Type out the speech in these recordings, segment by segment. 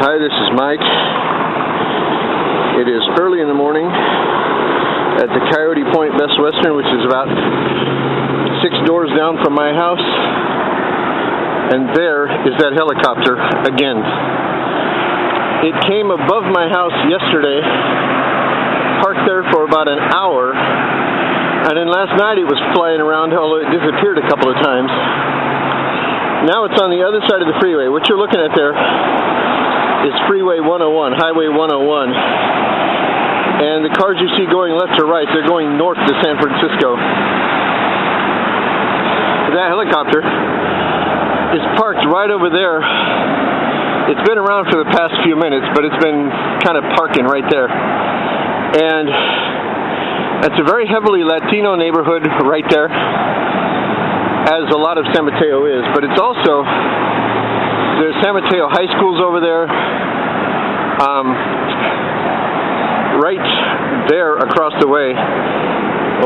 Hi, this is Mike. It is early in the morning at the Coyote Point Best Western, which is about 6 doors down from my house. And there is that helicopter again. It came above my house yesterday, parked there for about an hour, and then last night it was flying around, although it disappeared a couple of times. Now it's on the other side of the freeway. What you're looking at there is Freeway 101, Highway 101. And the cars you see going left or right, they're going north to San Francisco. That helicopter is parked right over there. It's been around for the past few minutes, but it's been kind of parking right there. And it's a very heavily Latino neighborhood right there, as a lot of San Mateo is. But it's also, there's San Mateo high schools over there. Right there across the way.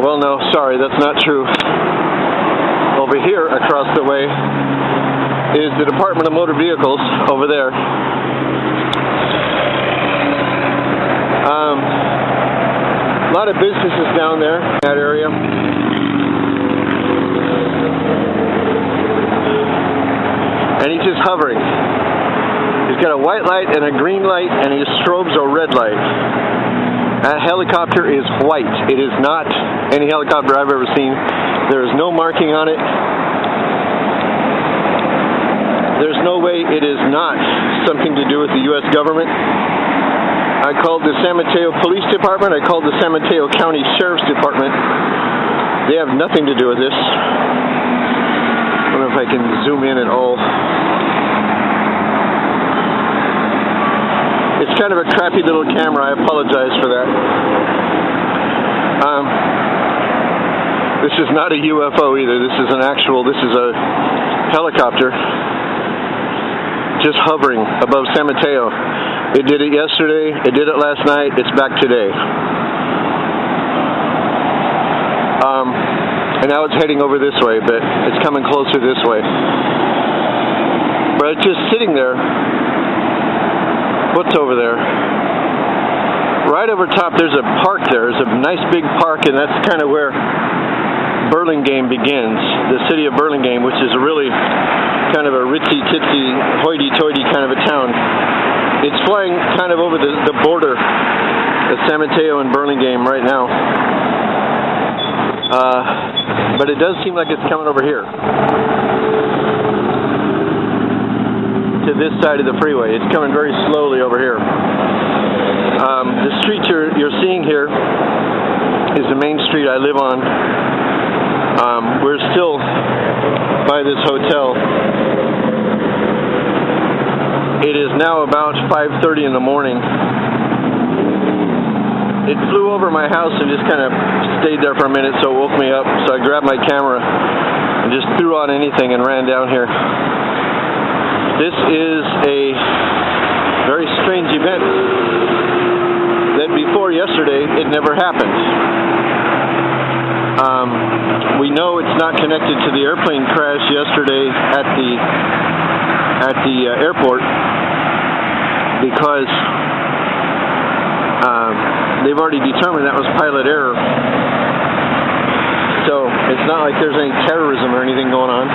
Well, no, sorry, that's not true. Over here across the way is the Department of Motor Vehicles over there. A lot of businesses down there in that area. And he's just hovering. He's got a white light and a green light, and he strobes a red light. That helicopter is white. It is not any helicopter I've ever seen. There is no marking on it. There's no way it is not something to do with the U.S. government. I called the San Mateo Police Department. I called the San Mateo County Sheriff's Department. They have nothing to do with this. I don't know if I can zoom in at all. It's kind of a crappy little camera. I apologize for that. This is not a UFO either. This is a helicopter just hovering above San Mateo. It did it yesterday. It did it last night. It's back today. And now it's heading over this way, but it's coming closer this way. But it's just sitting there. What's over there? Right over top, there's a park there. There's a nice big park, and that's kind of where Burlingame begins. The city of Burlingame, which is really kind of a ritzy-titsy, hoity-toity kind of a town. It's flying kind of over the border of San Mateo and Burlingame right now. But it does seem like it's coming over here to this side of the freeway. It's coming very slowly over here. The street you're seeing here is the main street I live on. We're still by this hotel. It is now about 5:30 in the morning. It flew over my house and just kind of stayed there for a minute, so it woke me up. So I grabbed my camera and just threw on anything and ran down here. This is a very strange event that before yesterday, it never happened. We know it's not connected to the airplane crash yesterday at the airport because they've already determined that was pilot error. So it's not like there's any terrorism or anything going on.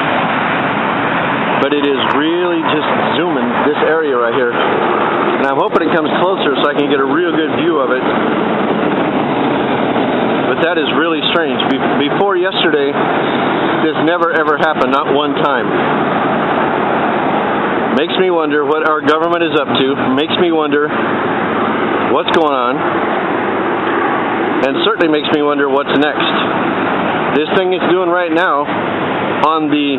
But it is really just zooming this area right here. And I'm hoping it comes closer so I can get a real good view of it. But that is really strange. Before yesterday, this never ever happened, not one time. Makes me wonder what our government is up to. Makes me wonder what's going on. And certainly makes me wonder what's next. This thing it's doing right now on the,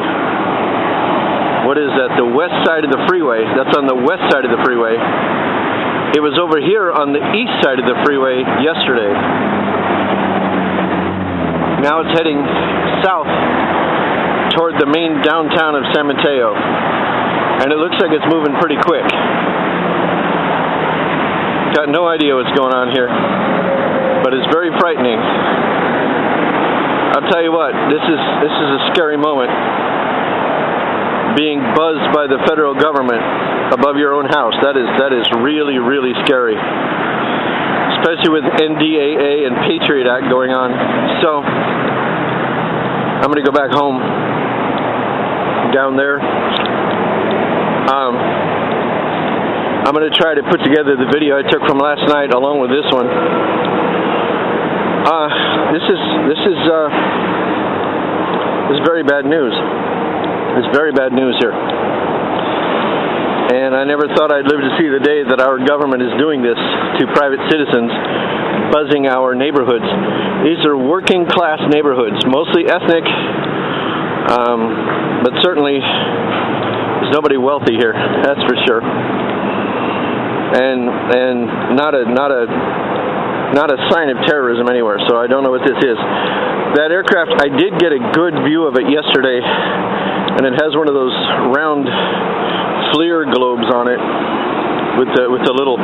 what is that, the west side of the freeway. That's on the west side of the freeway. It was over here on the east side of the freeway yesterday. Now it's heading south toward the main downtown of San Mateo. And it looks like it's moving pretty quick. Got no idea what's going on here. But it's very frightening. I'll tell you what, this is a scary moment. being buzzed by the federal government above your own house. That is really, really scary, especially with NDAA and Patriot Act going on. So I'm going to go back home down there. I'm going to try to put together the video I took from last night along with this one. This is very bad news. It's very bad news here. And I never thought I'd live to see the day that our government is doing this to private citizens, buzzing our neighborhoods. These are working class neighborhoods, mostly ethnic, but certainly there's nobody wealthy here, that's for sure. And not a sign of terrorism anywhere, so I don't know what this is. That aircraft, I did get a good view of it yesterday, and it has one of those round FLIR globes on it with the little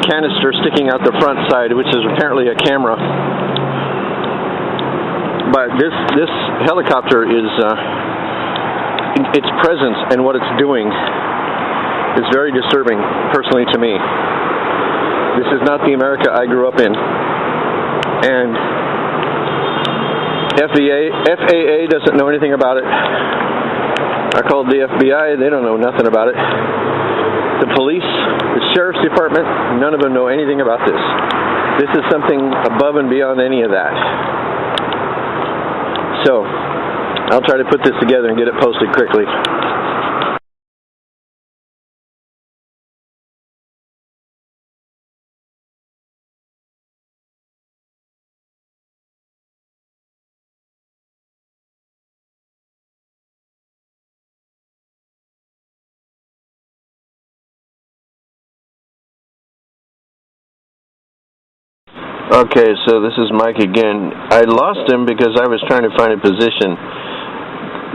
canister sticking out the front side, which is apparently a camera. But this helicopter is its presence and what it's doing is very disturbing, personally, to me. This is not the America I grew up in. And FAA doesn't know anything about it. I called the FBI, they don't know nothing about it. The police, the sheriff's department, none of them know anything about this. This is something above and beyond any of that. So, I'll try to put this together and get it posted quickly. Okay, so this is Mike again. I lost him because I was trying to find a position.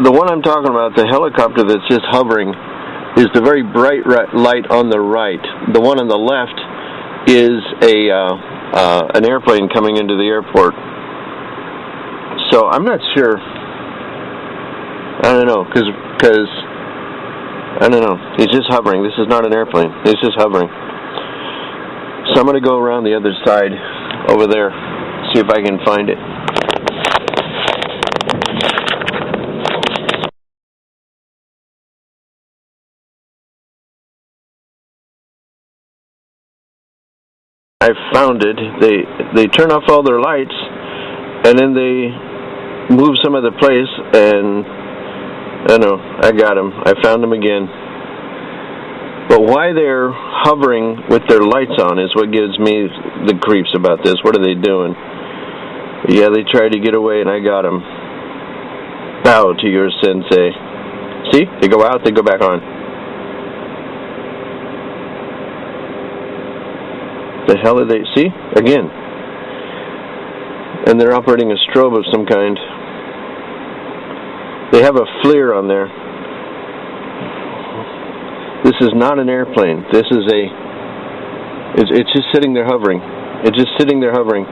The one I'm talking about, the helicopter that's just hovering, is the very bright light on the right. The one on the left is an airplane coming into the airport. So I'm not sure. I don't know, because I don't know. He's just hovering. This is not an airplane. He's just hovering. So I'm going to go around the other side over there, see if I can find it. I found it. They turn off all their lights, and then they move some other place, and I don't know, I got them. I found them again. But why they're hovering with their lights on is what gives me the creeps about this. What are they doing? Yeah, they tried to get away, and I got them. Bow to your sensei. See? They go out, they go back on. The hell are they? See? Again. And they're operating a strobe of some kind. They have a FLIR on there. This is not an airplane. This is it's just sitting there hovering. It's just sitting there hovering.